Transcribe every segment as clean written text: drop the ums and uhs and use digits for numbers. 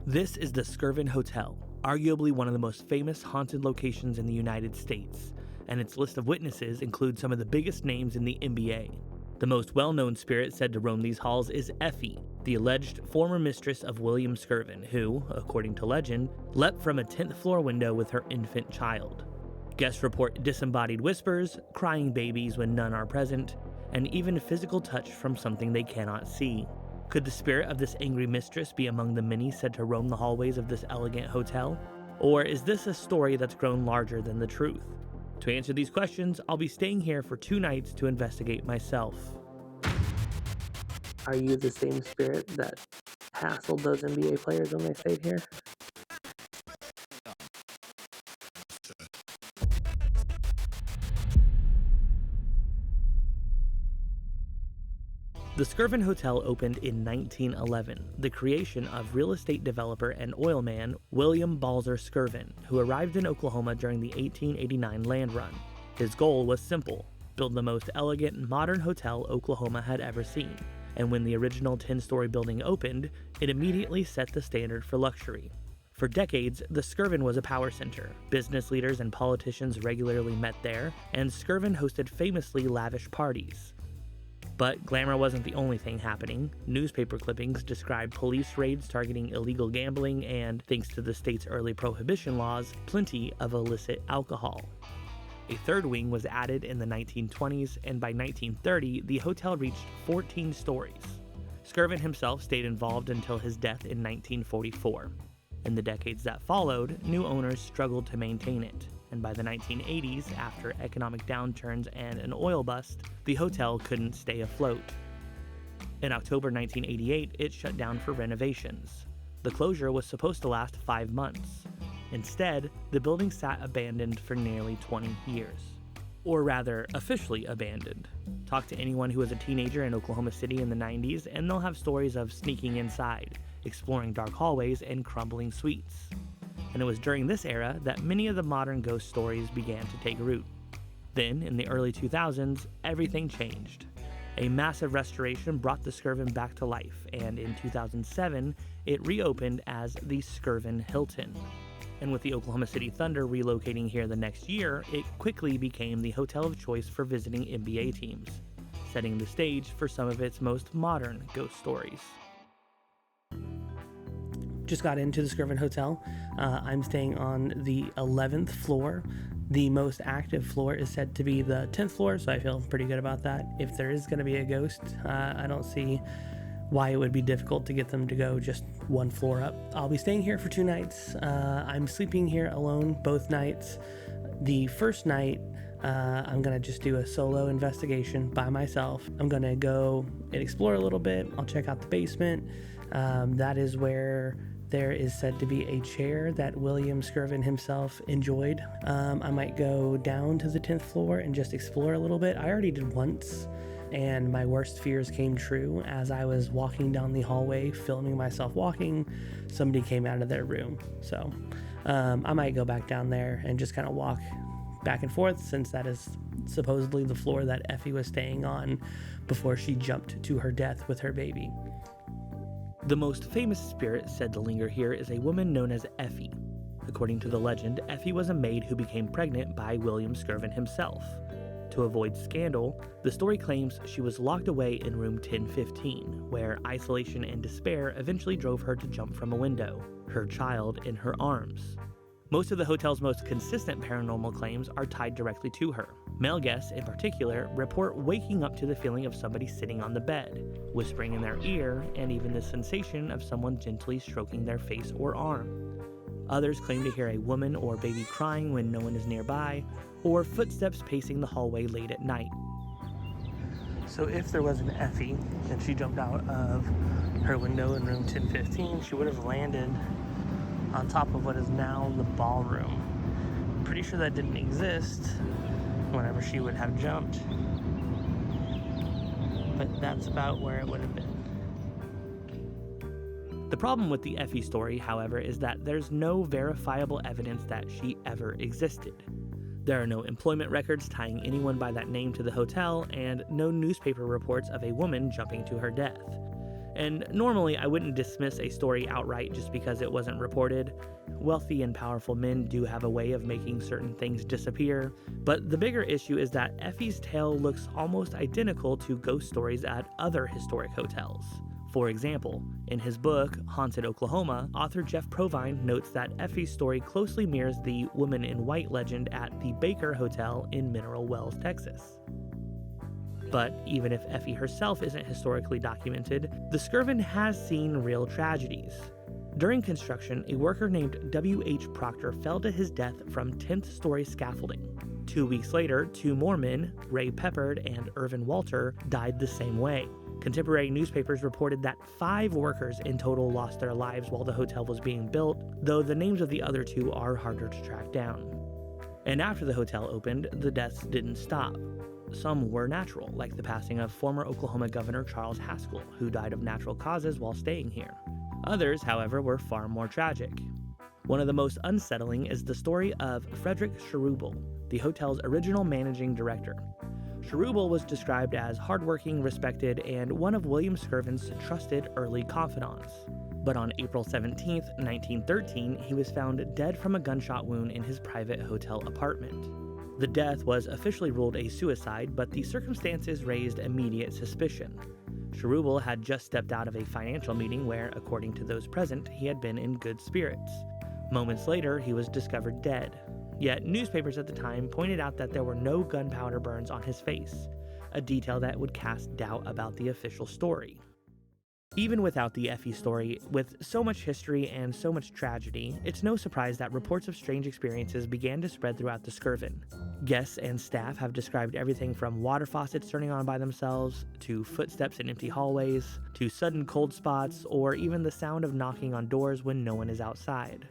This is the Skirvin Hotel, arguably one of the most famous haunted locations in the United States, and its list of witnesses includes some of the biggest names in the NBA. The most well-known spirit said to roam these halls is Effie, the alleged former mistress of William Skirvin, who, according to legend, leapt from a 10th floor window with her infant child. Guests report disembodied whispers, crying babies when none are present, and even physical touch from something they cannot see. Could the spirit of this angry mistress be among the many said to roam the hallways of this elegant hotel? Or is this a story that's grown larger than the truth? To answer these questions, I'll be staying here for 2 nights to investigate myself. Are you the same spirit that hassled those NBA players when they stayed here? The Skirvin Hotel opened in 1911, the creation of real estate developer and oilman William Balzer Skirvin, who arrived in Oklahoma during the 1889 land run. His goal was simple: build the most elegant, modern hotel Oklahoma had ever seen. And when the original 10-story building opened, it immediately set the standard for luxury. For decades, the Skirvin was a power center. Business leaders and politicians regularly met there, and Skirvin hosted famously lavish parties. But glamour wasn't the only thing happening. Newspaper clippings described police raids targeting illegal gambling and, thanks to the state's early prohibition laws, plenty of illicit alcohol. A third wing was added in the 1920s, and by 1930, the hotel reached 14 stories. Skirvin himself stayed involved until his death in 1944. In the decades that followed, new owners struggled to maintain it, and by the 1980s, after economic downturns and an oil bust, the hotel couldn't stay afloat. In October 1988, it shut down for renovations. The closure was supposed to last 5 months. Instead, the building sat abandoned for nearly 20 years. Or rather, officially abandoned. Talk to anyone who was a teenager in Oklahoma City in the 90s, and they'll have stories of sneaking inside, exploring dark hallways, and crumbling suites. And it was during this era that many of the modern ghost stories began to take root. Then, in the early 2000s, everything changed. A massive restoration brought the Skirvin back to life, and in 2007, it reopened as the Skirvin Hilton. And with the Oklahoma City Thunder relocating here the next year, it quickly became the hotel of choice for visiting NBA teams, setting the stage for some of its most modern ghost stories. Just got into the Skirvin Hotel. I'm staying on the 11th floor. The most active floor is said to be the 10th floor, so I feel pretty good about that. If there is going to be a ghost, I don't see why it would be difficult to get them to go just 1 floor up. I'll be staying here for 2 nights. I'm sleeping here alone both nights. The first night, I'm going to just do a solo investigation by myself. I'm going to go and explore a little bit. I'll check out the basement. That is where there is said to be a chair that William Skirvin himself enjoyed. I might go down to the 10th floor and just explore a little bit. I already did once, and my worst fears came true. As I was walking down the hallway, filming myself walking, somebody came out of their room. So I might go back down there and just kind of walk back and forth, since that is supposedly the floor that Effie was staying on before she jumped to her death with her baby. The most famous spirit said to linger here is a woman known as Effie. According to the legend, Effie was a maid who became pregnant by William Skirvin himself. To avoid scandal, the story claims she was locked away in room 1015, where isolation and despair eventually drove her to jump from a window, her child in her arms. Most of the hotel's most consistent paranormal claims are tied directly to her. Male guests, in particular, report waking up to the feeling of somebody sitting on the bed, whispering in their ear, and even the sensation of someone gently stroking their face or arm. Others claim to hear a woman or baby crying when no one is nearby, or footsteps pacing the hallway late at night. So if there was an Effie and she jumped out of her window in room 1015, she would have landed on top of what is now the ballroom. I'm pretty sure that didn't exist whenever she would have jumped, but that's about where it would have been. The problem with the Effie story, however, is that there's no verifiable evidence that she ever existed. There are no employment records tying anyone by that name to the hotel, and no newspaper reports of a woman jumping to her death. And normally I wouldn't dismiss a story outright just because it wasn't reported. Wealthy and powerful men do have a way of making certain things disappear, but the bigger issue is that Effie's tale looks almost identical to ghost stories at other historic hotels. For example, in his book, Haunted Oklahoma, author Jeff Provine notes that Effie's story closely mirrors the Woman in White legend at the Baker Hotel in Mineral Wells, Texas. But even if Effie herself isn't historically documented, the Skirvin has seen real tragedies. During construction, a worker named W.H. Proctor fell to his death from 10th story scaffolding. 2 weeks later, 2 more men, Ray Peppard and Irvin Walter, died the same way. Contemporary newspapers reported that 5 workers in total lost their lives while the hotel was being built, though the names of the other 2 are harder to track down. And after the hotel opened, the deaths didn't stop. Some were natural, like the passing of former Oklahoma Governor Charles Haskell, who died of natural causes while staying here. Others, however, were far more tragic. One of the most unsettling is the story of Frederick Scherubel, the hotel's original managing director. Scherubel was described as hardworking, respected, and one of William Skirvin's trusted early confidants. But on April 17, 1913, he was found dead from a gunshot wound in his private hotel apartment. The death was officially ruled a suicide, but the circumstances raised immediate suspicion. Scherubel had just stepped out of a financial meeting where, according to those present, he had been in good spirits. Moments later, he was discovered dead. Yet newspapers at the time pointed out that there were no gunpowder burns on his face, a detail that would cast doubt about the official story. Even without the Effie story, with so much history and so much tragedy, it's no surprise that reports of strange experiences began to spread throughout the Skirvin. Guests and staff have described everything from water faucets turning on by themselves, to footsteps in empty hallways, to sudden cold spots, or even the sound of knocking on doors when no one is outside.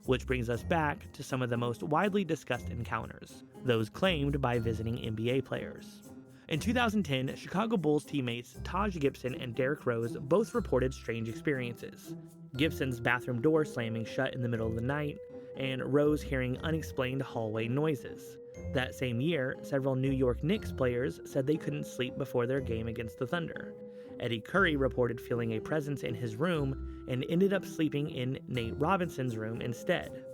Which brings us back to some of the most widely discussed encounters, those claimed by visiting NBA players. In 2010, Chicago Bulls teammates Taj Gibson and Derrick Rose both reported strange experiences. Gibson's bathroom door slamming shut in the middle of the night, and Rose hearing unexplained hallway noises. That same year, several New York Knicks players said they couldn't sleep before their game against the Thunder. Eddie Curry reported feeling a presence in his room and ended up sleeping in Nate Robinson's room instead.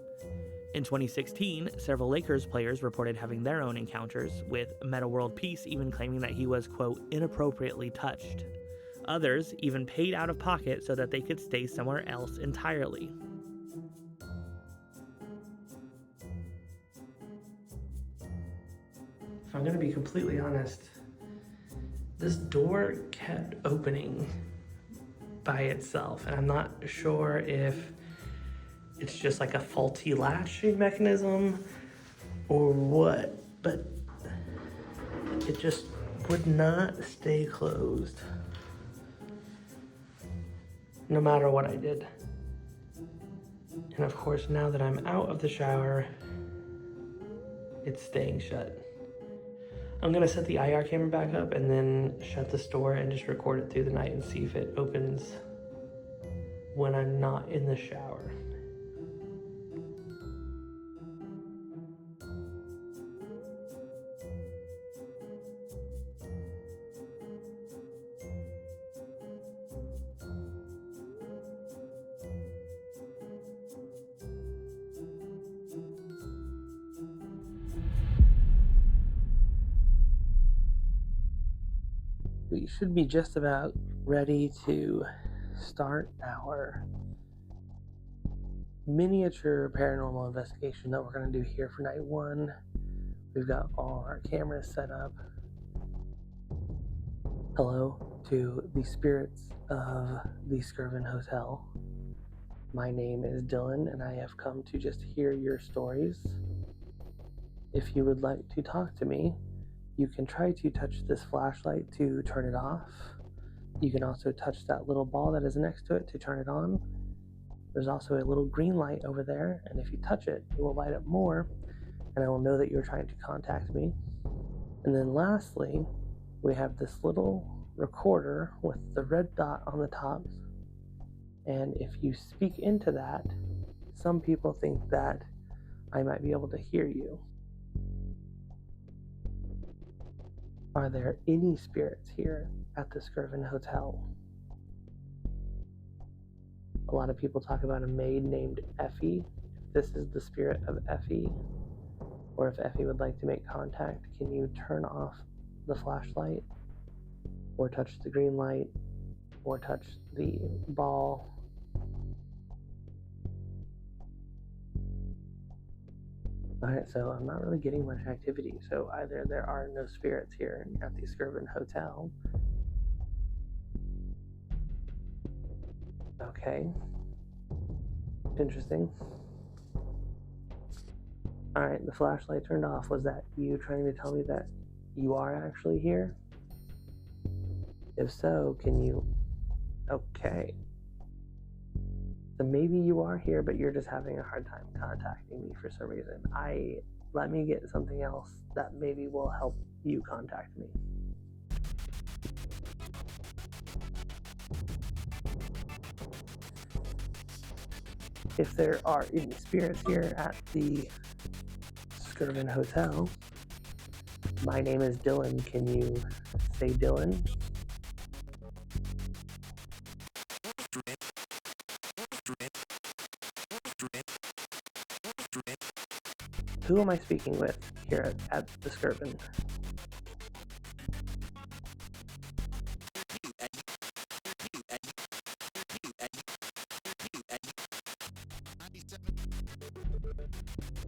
In 2016, several Lakers players reported having their own encounters, with Metta World Peace even claiming that he was, quote, inappropriately touched. Others even paid out of pocket so that they could stay somewhere else entirely. If I'm going to be completely honest, this door kept opening by itself, and I'm not sure if it's just like a faulty latching mechanism or what, but it just would not stay closed no matter what I did. And of course, now that I'm out of the shower, it's staying shut. I'm gonna set the IR camera back up and then shut this door and just record it through the night and see if it opens when I'm not in the shower. We should be just about ready to start our miniature paranormal investigation that we're going to do here for night 1. We've got all our cameras set up. Hello to the spirits of the Skirvin Hotel. My name is Dylan, and I have come to just hear your stories. If you would like to talk to me, you can try to touch this flashlight to turn it off. You can also touch that little ball that is next to it to turn it on. There's also a little green light over there, and if you touch it, it will light up more, and I will know that you're trying to contact me. And then lastly, we have this little recorder with the red dot on the top, and if you speak into that, some people think that I might be able to hear you. Are there any spirits here at the Skirvin Hotel? A lot of people talk about a maid named Effie. If this is the spirit of Effie, or if Effie would like to make contact, can you turn off the flashlight, or touch the green light, or touch the ball? Alright, so I'm not really getting much activity, so either there are no spirits here at the Skirvin Hotel. Okay. Interesting. Alright, the flashlight turned off. Was that you trying to tell me that you are actually here? If so, can you... Okay. So maybe you are here, but you're just having a hard time contacting me for some reason. Let me get something else that maybe will help you contact me. If there are any spirits here at the Skirvin Hotel, my name is Dylan. Can you say Dylan? Who am I speaking with here at the Skirvin?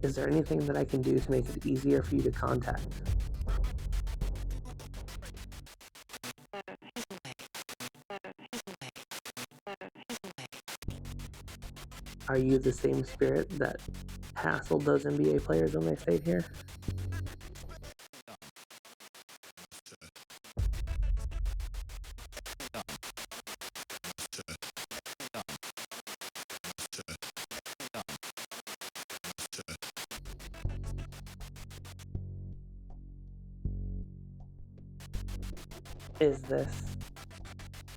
Is there anything that I can do to make it easier for you to contact? Are you the same spirit that hassled those NBA players when they stayed here? Is this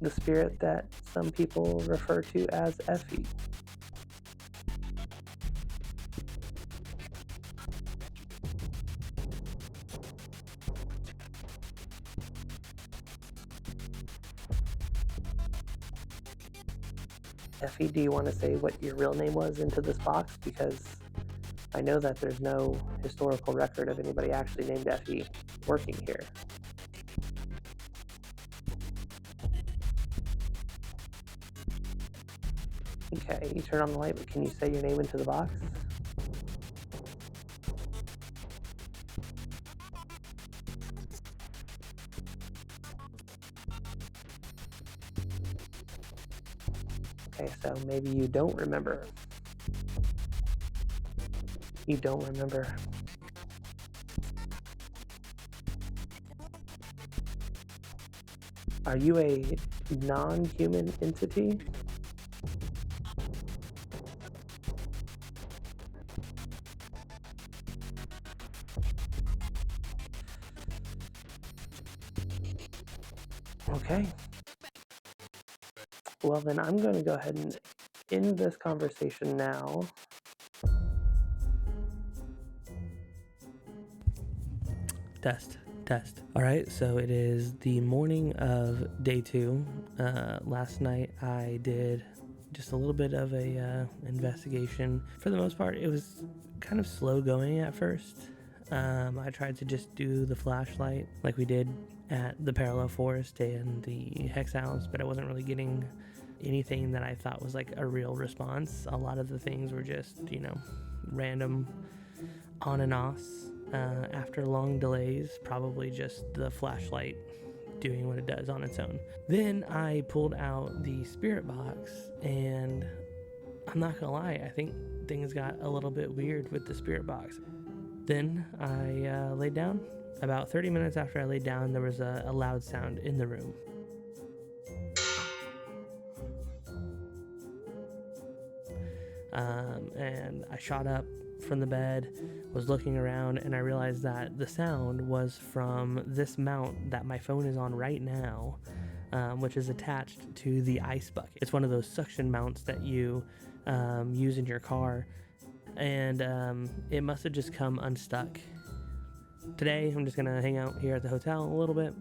the spirit that some people refer to as Effie? Effie, do you want to say what your real name was into this box? Because I know that there's no historical record of anybody actually named Effie working here. Okay, you turn on the light, but can you say your name into the box? Okay, so maybe you don't remember. You don't remember. Are you a non-human entity? Okay. Well, then I'm going to go ahead and end this conversation now. Test. All right, so it is the morning of day 2. Last night I did just a little bit of a investigation. For the most part, it was kind of slow going at first. I tried to just do the flashlight like we did at the Parallel Forest and the Hex House, but I wasn't really getting anything that I thought was like a real response. A lot of the things were just, random on and offs. After long delays, probably just the flashlight doing what it does on its own. Then I pulled out the spirit box, and I'm not gonna lie, I think things got a little bit weird with the spirit box. Then I laid down. About 30 minutes after I laid down, there was a loud sound in the room. And I shot up from the bed, was looking around, and I realized that the sound was from this mount that my phone is on right now, which is attached to the ice bucket. It's one of those suction mounts that you use in your car, and it must have just come unstuck. Today, I'm just gonna hang out here at the hotel a little bit,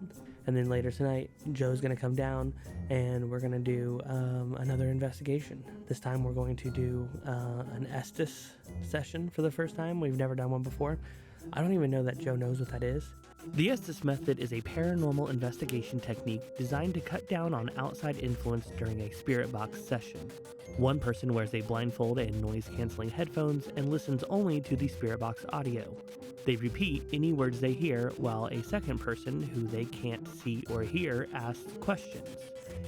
And then later tonight, Joe's going to come down and we're going to do another investigation. This time we're going to do an Estes session for the first time. We've never done one before. I don't even know that Joe knows what that is. The Estes method is a paranormal investigation technique designed to cut down on outside influence during a spirit box session. One person wears a blindfold and noise-canceling headphones and listens only to the spirit box audio. They repeat any words they hear, while a second person, who they can't see or hear, asks questions.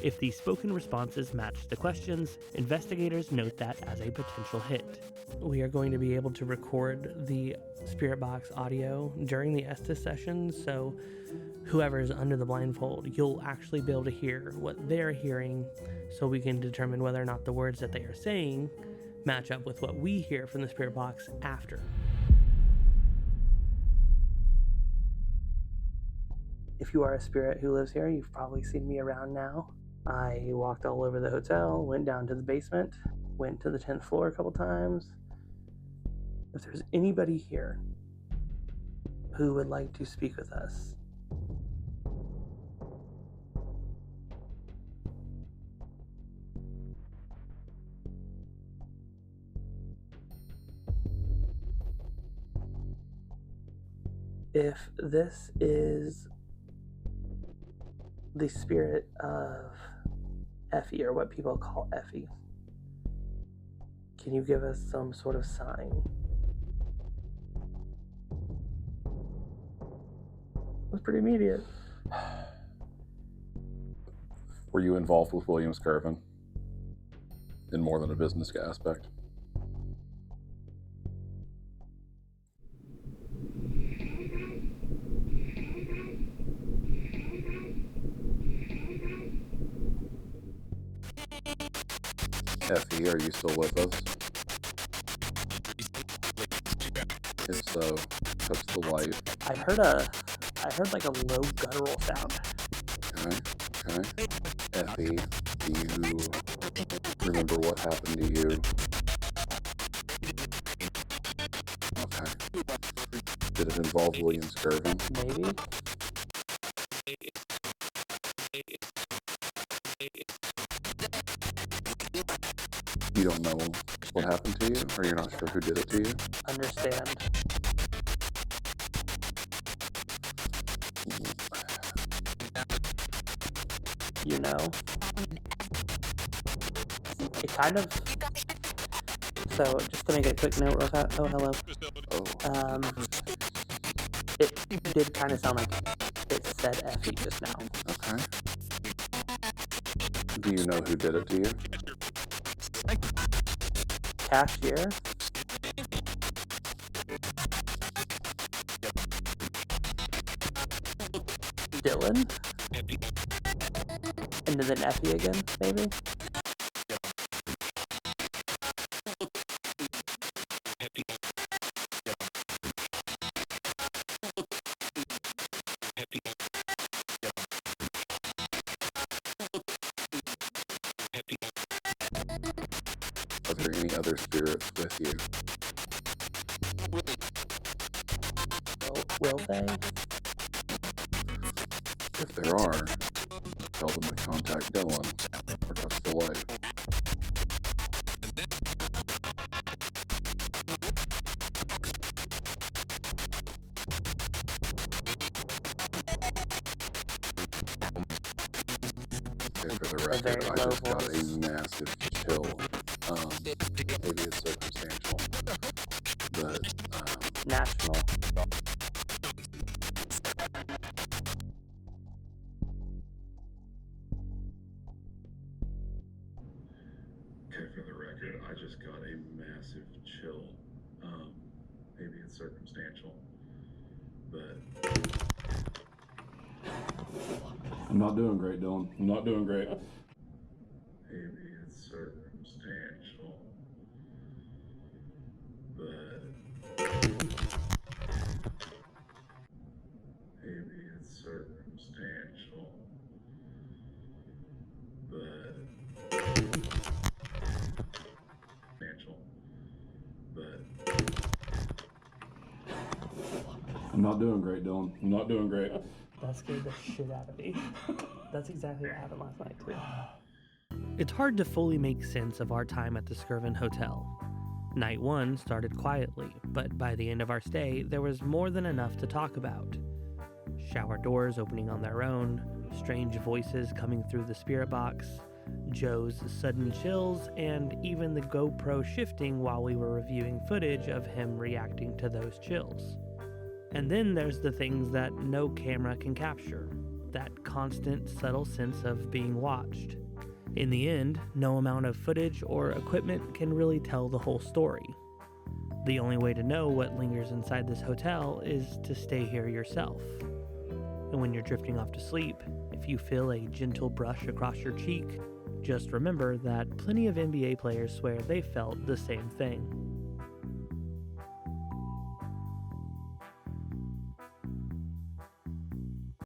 If the spoken responses match the questions, investigators note that as a potential hit. We are going to be able to record the spirit box audio during the Estes session, so whoever is under the blindfold, you'll actually be able to hear what they're hearing, so we can determine whether or not the words that they are saying match up with what we hear from the spirit box after. If you are a spirit who lives here, you've probably seen me around now. I walked all over the hotel, went down to the basement, went to the 10th floor a couple times. If there's anybody here who would like to speak with us, if this is the spirit of Effie, or what people call Effie, can you give us some sort of sign? That's pretty immediate. Were you involved with William Skirvin in more than a business aspect? Effie, are you still with us? If so, touch the light. I heard like a low guttural sound. Okay. Effie, do you remember what happened to you? Okay. Did it involve William Skirvin? Maybe. You don't know what happened to you, or you're not sure who did it to you? Understand. You know, it kind of, so just to make a quick note real fast, oh hello, it did kind of sound like it said Effie just now. Okay. Do you know who did it to you? Cashier? Dylan? And then Effie again, maybe? Are there any other spirits with you? Will they? If there are, tell them to contact Dylan or touch the light. Okay, for the record, I just got a massive chill. Maybe it's circumstantial, but National. Okay, for the record, I just got a massive chill. Maybe it's circumstantial, but I'm not doing great, Dylan. I'm not doing great. Maybe it's circumstantial, but maybe it's circumstantial, but I'm not doing great, Dylan. I'm not doing great. That scared the shit out of me. That's exactly what happened last night, too. It's hard to fully make sense of our time at the Skirvin Hotel. Night 1 started quietly, but by the end of our stay, there was more than enough to talk about. Shower doors opening on their own, strange voices coming through the spirit box, Joe's sudden chills, and even the GoPro shifting while we were reviewing footage of him reacting to those chills. And then there's the things that no camera can capture, that constant, subtle sense of being watched. In the end, no amount of footage or equipment can really tell the whole story. The only way to know what lingers inside this hotel is to stay here yourself. And when you're drifting off to sleep, if you feel a gentle brush across your cheek, just remember that plenty of NBA players swear they felt the same thing.